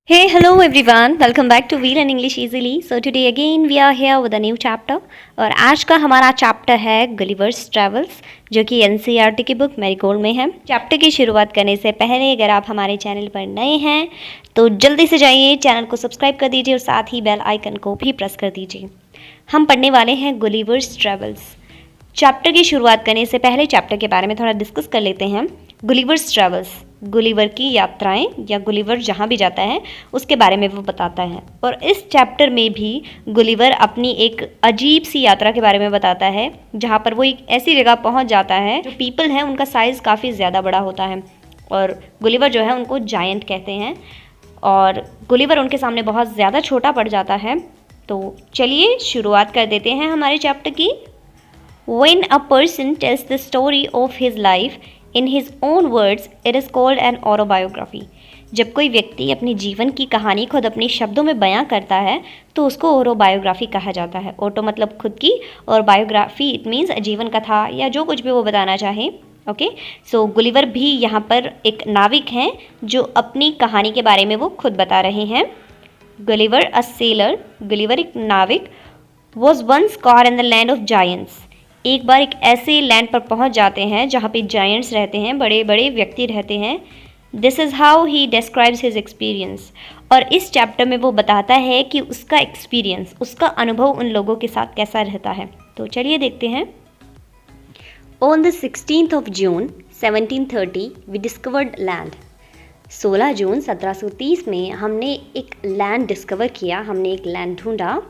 Hey, hello everyone. Welcome back to We Learn English Easily. So today again we are here with a new chapter. और आज का हमारा chapter है Gulliver's travels, जो कि NCERT की बुक मैरीगोल्ड में है। चैप्टर की शुरुआत करने से पहले अगर आप हमारे चैनल पर नए हैं तो जल्दी से जाइए, चैनल को सब्सक्राइब कर दीजिए और साथ ही बेल आइकन को भी प्रेस कर दीजिए। हम पढ़ने वाले हैं गुलिवर्स ट्रैवल्स। चैप्टर की शुरुआत करने से पहले चैप्टर के बारे में थोड़ा डिस्कस कर लेते हैं। गुलिवर्स ट्रैवल्स, गुलिवर की यात्राएं या गुलिवर जहाँ भी जाता है उसके बारे में वो बताता है। और इस चैप्टर में भी गुलिवर अपनी एक अजीब सी यात्रा के बारे में बताता है, जहाँ पर वो एक ऐसी जगह पहुँच जाता है जो पीपल हैं उनका साइज़ काफ़ी ज़्यादा बड़ा होता है और गुलिवर जो है उनको जायंट कहते हैं और गुलिवर उनके सामने बहुत ज़्यादा छोटा पड़ जाता है। तो चलिए शुरुआत कर देते हैं हमारे चैप्टर की। When a person tells the story of his life in his own words, it is called an autobiography. जब कोई व्यक्ति अपने जीवन की कहानी खुद अपने शब्दों में बयां करता है तो उसको ऑटोबायोग्राफी कहा जाता है। ऑटो मतलब खुद की और बायोग्राफी इट मीन्स जीवन कथा या जो कुछ भी वो बताना चाहे। ओके, सो गुलिवर भी यहाँ पर एक नाविक हैं जो अपनी कहानी के बारे में वो खुद बता रहे हैं। गुलिवर अ सेलर, गुलिवर एक नाविक, was once caught in the land of giants. एक बार एक ऐसे लैंड पर पहुंच जाते हैं जहां पे जायंट्स रहते हैं, बड़े बड़े व्यक्ति रहते हैं। This is how he describes his experience. और इस चैप्टर में वो बताता है कि उसका एक्सपीरियंस, उसका अनुभव उन लोगों के साथ कैसा रहता है। तो चलिए देखते हैं। On the 16th of June 1730 we discovered land. 16 जून 1730 में हमने एक लैंड डिस्कवर किया, हमने एक लैंड ढूंढा।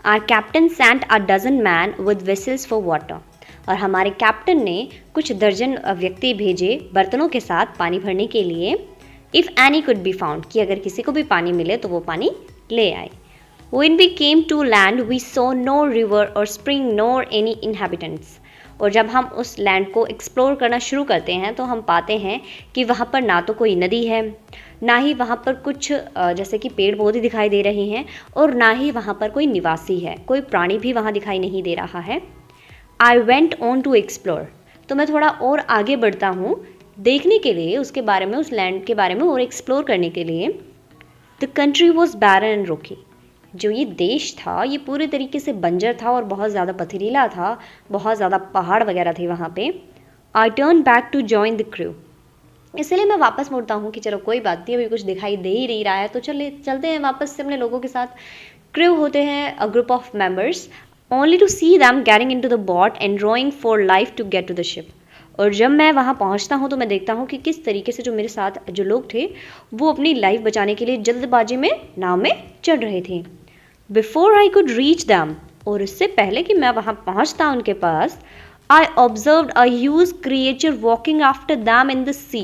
Our captain sent a dozen men with vessels for water. और हमारे कैप्टन ने कुछ दर्जन व्यक्ति भेजे बर्तनों के साथ पानी भरने के लिए। If any could be found, कि अगर किसी को भी पानी मिले तो वो पानी ले आए। When we came to land, we saw no river or spring nor any inhabitants. और जब हम उस लैंड को एक्सप्लोर करना शुरू करते हैं तो हम पाते हैं कि वहाँ पर ना तो कोई नदी है, ना ही वहाँ पर कुछ जैसे कि पेड़ पौधे दिखाई दे रहे हैं और ना ही वहाँ पर कोई निवासी है, कोई प्राणी भी वहाँ दिखाई नहीं दे रहा है। I went on to explore, तो मैं थोड़ा और आगे बढ़ता हूँ देखने के लिए, उसके बारे में, उस लैंड के बारे में और एक्सप्लोर करने के लिए। The country was barren and rocky. जो ये देश था ये पूरे तरीके से बंजर था और बहुत ज़्यादा पथरीला था, बहुत ज़्यादा पहाड़ वगैरह थे वहाँ पे। I turn back to join the crew, इसलिए मैं वापस मुड़ता हूँ कि चलो कोई बात नहीं, अभी कुछ दिखाई दे ही नहीं रहा है तो चलते हैं वापस से अपने लोगों के साथ। क्रू होते हैं a group of members, only to see them getting into the boat and drawing for life to get to the ship. और जब मैं वहाँ पहुँचता हूँ तो मैं देखता हूँ कि किस तरीके से जो मेरे साथ जो लोग थे वो अपनी लाइफ बचाने के लिए जल्दबाजी में नाव में चढ़ रहे थे। Before I could reach them, और इससे पहले कि मैं वहाँ पहुँचता उनके पास, I observed a huge creature walking after them in the sea.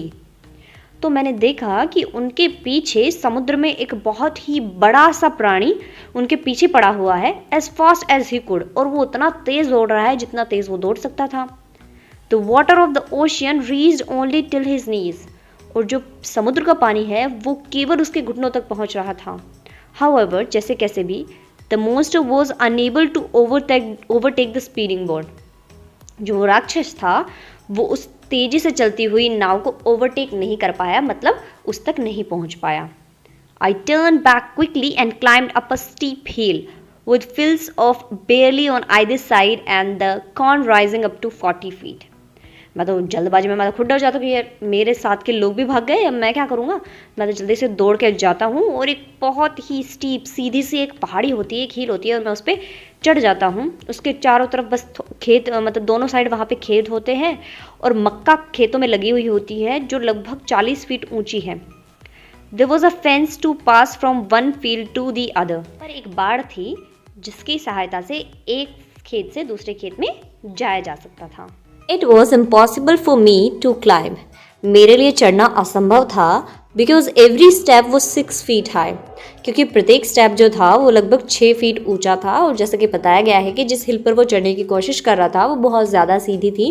तो मैंने देखा कि उनके पीछे समुद्र में एक बहुत ही बड़ा सा प्राणी उनके पीछे पड़ा हुआ है, as fast as he could, और वो उतना तेज दौड़ रहा है जितना तेज वो दौड़ सकता था। The water of the ocean reached only till his knees, और जो समुद्र का पानी है वो केवल उसके घुटनों तक पहुंच रहा था। हाउएवर, जैसे कैसे भी, the monster was unable to overtake the speeding boat. जो राक्षस था वो उस तेजी से चलती हुई नाव को ओवरटेक नहीं कर पाया, मतलब उस तक नहीं पहुंच पाया। I turn back quickly and climbed up a steep hill with fields of barley on either side and the corn rising up to 40 feet। मैं तो जल्दबाजी में, मैं तो खुद डर जाता हूँ कि यार मेरे साथ के लोग भी भाग गए, अब मैं क्या करूँगा। मैं तो जल्दी से दौड़ के जाता हूँ और एक बहुत ही स्टीप सीधी सी एक पहाड़ी होती है, एक हील होती है, और मैं उस पर चढ़ जाता हूँ। उसके चारों तरफ बस खेत, मतलब दोनों साइड वहाँ पे खेत होते हैं और मक्का खेतों में लगी हुई होती है जो लगभग 40 feet ऊंची है। There was a fence to pass from one field to the other. पर एक बाड़ थी जिसकी सहायता से एक खेत से दूसरे खेत में जाया जा सकता था। It was impossible for me to climb, मेरे लिए चढ़ना असंभव था, बिकॉज एवरी स्टेप वो 6 feet हाई, क्योंकि प्रत्येक स्टेप जो था वो लगभग 6 feet ऊंचा था। और जैसे कि बताया गया है कि जिस हिल पर वो चढ़ने की कोशिश कर रहा था वो बहुत ज़्यादा सीधी थी।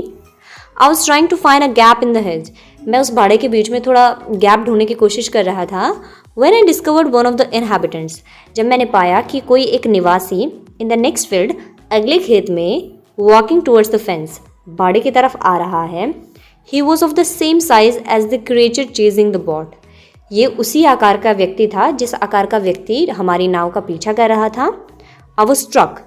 I was trying to find a gap in the hills, मैं उस बाड़े के बीच में थोड़ा गैप ढूंढने की कोशिश कर रहा था। When I discovered one of the inhabitants, जब मैंने पाया कि कोई एक निवासी इन द नेक्स्ट फील्ड, अगले खेत में, वॉकिंग टूवर्ड्स द फेंस, बाड़े की तरफ आ रहा है। He was of the same size as the creature chasing the boat, ये उसी आकार का व्यक्ति था जिस आकार का व्यक्ति हमारी नाव का पीछा कर रहा था। आई वाज स्ट्रक,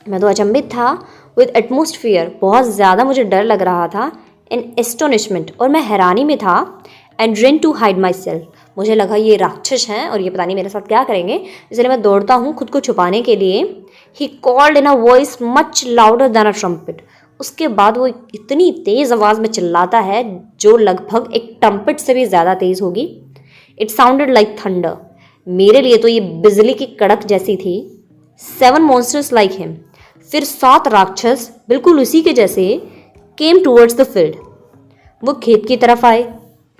मैं तो अचंभित था। विद एटमोस्ट फियर, बहुत ज़्यादा मुझे डर लग रहा था। इन एस्टोनिशमेंट, और मैं हैरानी में था। And ran to hide myself, मुझे लगा ये राक्षस हैं और ये पता नहीं मेरे साथ क्या करेंगे, इसलिए मैं दौड़ता हूँ खुद को छुपाने के लिए। He called in a voice much louder then a trumpet, उसके बाद वो इतनी तेज़ आवाज़ में चिल्लाता है जो लगभग एक ट्रम्पेट से भी ज़्यादा तेज़ होगी। इट साउंडेड लाइक थंडर, मेरे लिए तो ये बिजली की कड़क जैसी थी। 7 monsters लाइक हिम, फिर 7 राक्षस बिल्कुल उसी के जैसे केम टूवर्ड्स द फील्ड, वो खेत की तरफ आए।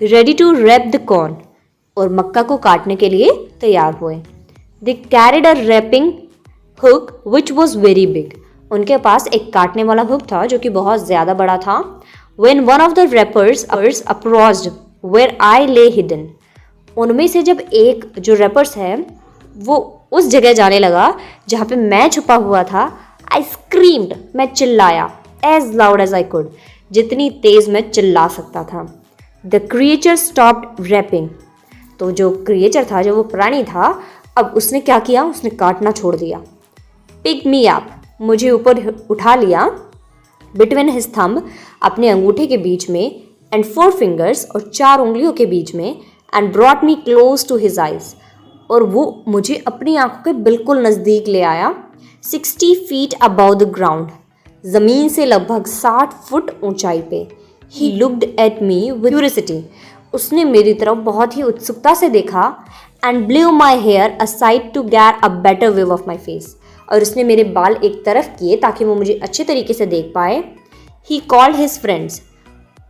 Ready to reap the corn, और मक्का को काटने के लिए तैयार हुए। They carried a reaping hook which was very big, उनके पास एक काटने वाला हुक था जो कि बहुत ज़्यादा बड़ा था। When one of the reapers approached where I lay hidden, उनमें से जब एक जो रैपर्स है वो उस जगह जाने लगा जहाँ पे मैं छुपा हुआ था, आई स्क्रीम्ड, मैं चिल्लाया, as loud as I could, जितनी तेज़ मैं चिल्ला सकता था। द क्रिएचर स्टॉप्ड रैपिंग, तो जो क्रिएचर था, जो वो प्राणी था, अब उसने क्या किया, उसने काटना छोड़ दिया। पिक मी अप, मुझे ऊपर उठा लिया। बिटवीन हिज थंब, अपने अंगूठे के बीच में, एंड 4 fingers, और 4 उंगलियों के बीच में, and brought me close to his eyes, और वो मुझे अपनी आंखों के बिल्कुल नज़दीक ले आया। 60 feet above the ground, ज़मीन से लगभग 60 फुट ऊंचाई पे। He looked at me with curiosity, उसने मेरी तरफ बहुत ही उत्सुकता से देखा। And blew my hair aside to get a better view of my face, और उसने मेरे बाल एक तरफ किए ताकि वो मुझे अच्छे तरीके से देख पाए। ही कॉल्ड हिज फ्रेंड्स,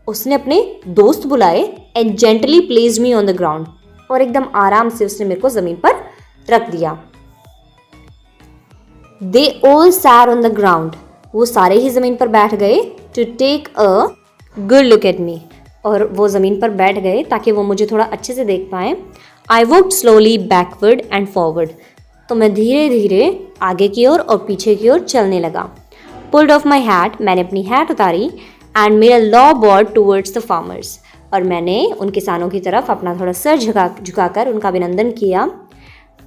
उसने अपने दोस्त बुलाए। And gently placed me on the ground, और एकदम आराम से उसने मेरे को ज़मीन पर रख दिया। They all sat on the ground, वो सारे ही ज़मीन पर बैठ गए। To take a good look at me, और वो ज़मीन पर बैठ गए ताकि वो मुझे थोड़ा अच्छे से देख पाएँ। I walked slowly backward and forward, तो मैं धीरे धीरे आगे की ओर और पीछे की ओर चलने लगा। पुल्ड ऑफ माई हैट, मैंने अपनी हैट उतारी। एंड मेड अ लॉ बॉर्ड टूवर्ड्स द फार्मर्स, और मैंने उन किसानों की तरफ अपना थोड़ा सर झुकाकर उनका अभिनंदन किया।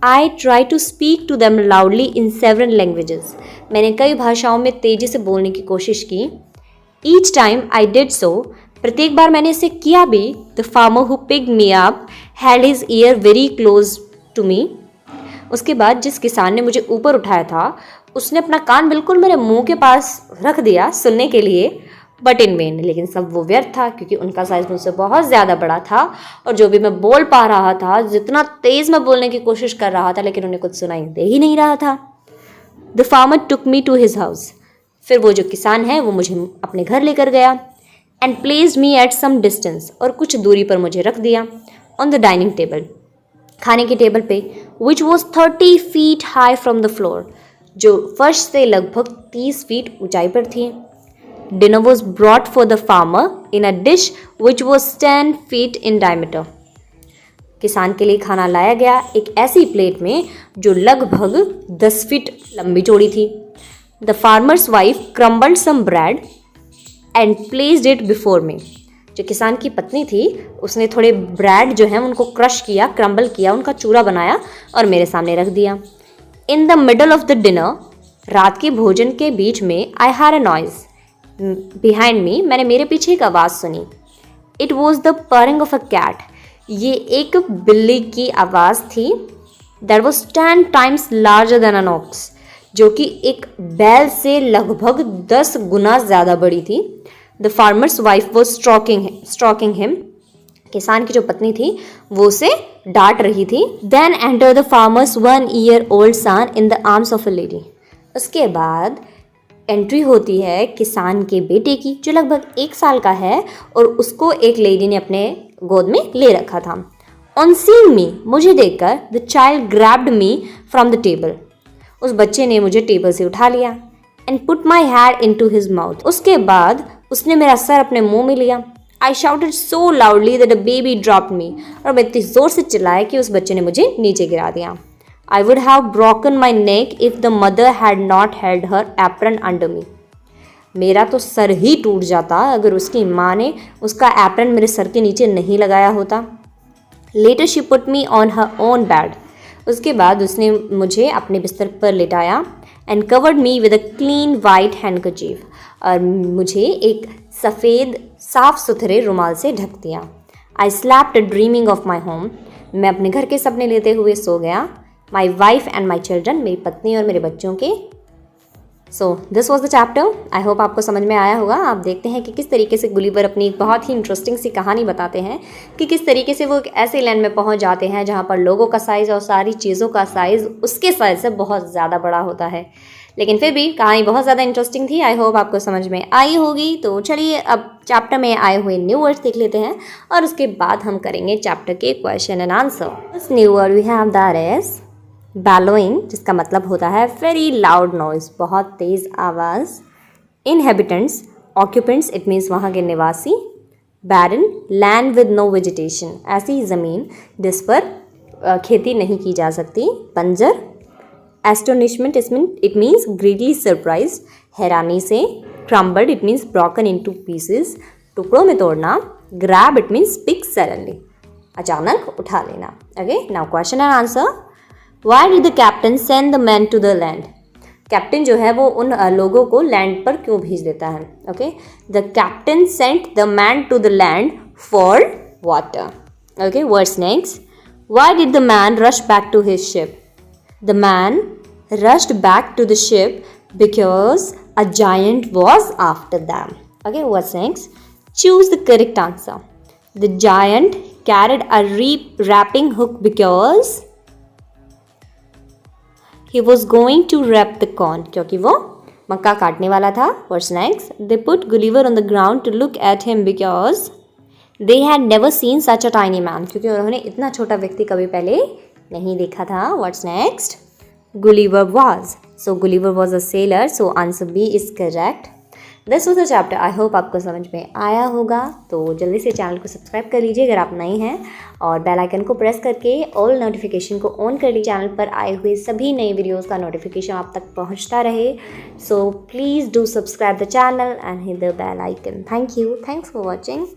I try to speak to them loudly in several languages, मैंने कई भाषाओं में तेज़ी से बोलने की कोशिश की। Each time I did so, प्रत्येक बार मैंने इसे किया भी। The farmer who picked me up had his ear very close to me, उसके बाद जिस किसान ने मुझे ऊपर उठाया था उसने अपना कान बिल्कुल मेरे मुंह के पास रख दिया सुनने के लिए। बट इन वेन, लेकिन सब वो व्यर्थ था क्योंकि उनका साइज मुझसे बहुत ज़्यादा बड़ा था, और जो भी मैं बोल पा रहा था, जितना तेज़ मैं बोलने की कोशिश कर रहा था, लेकिन उन्हें कुछ सुनाई दे ही नहीं रहा था। The farmer took me to his house, फिर वो जो किसान है वो मुझे अपने घर लेकर गया। And placed me at some distance, और कुछ दूरी पर मुझे रख दिया। ऑन द डाइनिंग टेबल, खाने की टेबल पे, which was 30 feet high from the floor, जो फर्श से लगभग 30 feet ऊंचाई पर थी। Dinner was brought for the farmer in a dish which was 10 feet in diameter, किसान के लिए खाना लाया गया एक ऐसी प्लेट में जो लगभग 10 feet लंबी चौड़ी थी। The farmer's wife crumbled some bread and placed it before me, जो किसान की पत्नी थी उसने थोड़े ब्रेड जो हैं उनको क्रश किया, क्रम्बल किया, उनका चूरा बनाया और मेरे सामने रख दिया। In the middle of the dinner, रात के भोजन के बीच में, I had a noise behind me, मैंने मेरे पीछे एक आवाज़ सुनी। It was the purring of a cat, ये एक बिल्ली की आवाज़ थी। That was 10 times larger than an ox, जो कि एक बैल से लगभग 10 गुना ज़्यादा बड़ी थी। The farmer's wife was stroking him, किसान की जो पत्नी थी वो उसे डांट रही थी। Then enter the farmer's 1 year old son in the arms of a lady, उसके बाद एंट्री होती है किसान के बेटे की जो लगभग 1 साल का है, और उसको एक लेडी ने अपने गोद में ले रखा था। ऑन सीइंग मी, मुझे देखकर, the child grabbed me from the table, उस बच्चे ने मुझे टेबल से उठा लिया। And put my head into his mouth, उसके बाद उसने मेरा सर अपने मुंह में लिया। I shouted so loudly that a baby dropped me, और मैं इतनी जोर से चिल्लाया कि उस बच्चे ने मुझे नीचे गिरा दिया। I would have broken my neck if the mother had not held her apron under मी, मेरा तो सर ही टूट जाता अगर उसकी माँ ने उसका एप्रन मेरे सर के नीचे नहीं लगाया होता। Later she put me on her own bed, उसके बाद उसने मुझे अपने बिस्तर पर लिटाया, and covered me with a clean white handkerchief, और मुझे एक सफ़ेद साफ सुथरे रुमाल से ढक दिया। I slept dreaming of my home, मैं अपने घर के सपने लेते हुए सो गया। My wife and my children, मेरी पत्नी और मेरे बच्चों के। So this was the chapter. I hope आपको समझ में आया होगा। आप देखते हैं कि किस तरीके से गुलिवर अपनी एक बहुत ही इंटरेस्टिंग सी कहानी बताते हैं कि किस तरीके से वो एक ऐसे लैंड में पहुंच जाते हैं जहां पर लोगों का साइज़ और सारी चीज़ों का साइज़ उसके साइज़ से बहुत ज़्यादा बड़ा होता है, लेकिन फिर भी कहानी बहुत ज़्यादा इंटरेस्टिंग थी। आई होप आपको समझ में आई होगी। तो चलिए अब चैप्टर में आए हुए न्यू वर्ड्स देख लेते हैं और उसके बाद हम करेंगे चैप्टर के question and answer. This new word we have that is bellowing, जिसका मतलब होता है वेरी लाउड नॉइज, बहुत तेज़ आवाज़। इनहेबिटेंट्स, ऑक्यूपेंट्स, इट मीन्स वहाँ के निवासी। बैरन, लैंड विद नो वेजिटेशन, ऐसी ज़मीन जिस पर खेती नहीं की जा सकती। बंजर। Astonishment, it means greatly surprise, हैरानी से। Crumbled, it means broken into pieces, टुकड़ों में तोड़ना। Grab, it means pick suddenly, अचानक उठा लेना। Okay, now question and answer. Why did the captain send the man to the land, captain जो है वो उन लोगों को लैंड पर क्यों भेज देता है। Okay, the captain sent the man to the land for water. Okay, words next. Why did the man rush back to his ship, the man rushed back to the ship because a giant was after them. Okay, what's next? Choose the correct answer. The giant carried a wrapping hook because he was going to wrap the corn. क्योंकि वो मक्का काटने वाला था. What's next? They put Gulliver on the ground to look at him because they had never seen such a tiny man. क्योंकि उन्होंने इतना छोटा व्यक्ति कभी पहले नहीं देखा था. What's next? Gulliver was. So Gulliver was a sailor. So answer B is correct. This was the chapter. I hope आपको समझ में आया होगा. तो जल्दी से चैनल को सब्सक्राइब कर लीजिए अगर आप नए हैं, और बेल आइकन को प्रेस करके ऑल नोटिफिकेशन को ऑन कर लीजिए, चैनल पर आए हुए सभी नए वीडियोस का नोटिफिकेशन आप तक पहुंचता रहे. So please do subscribe the channel and hit the bell icon. Thank you. Thanks for watching.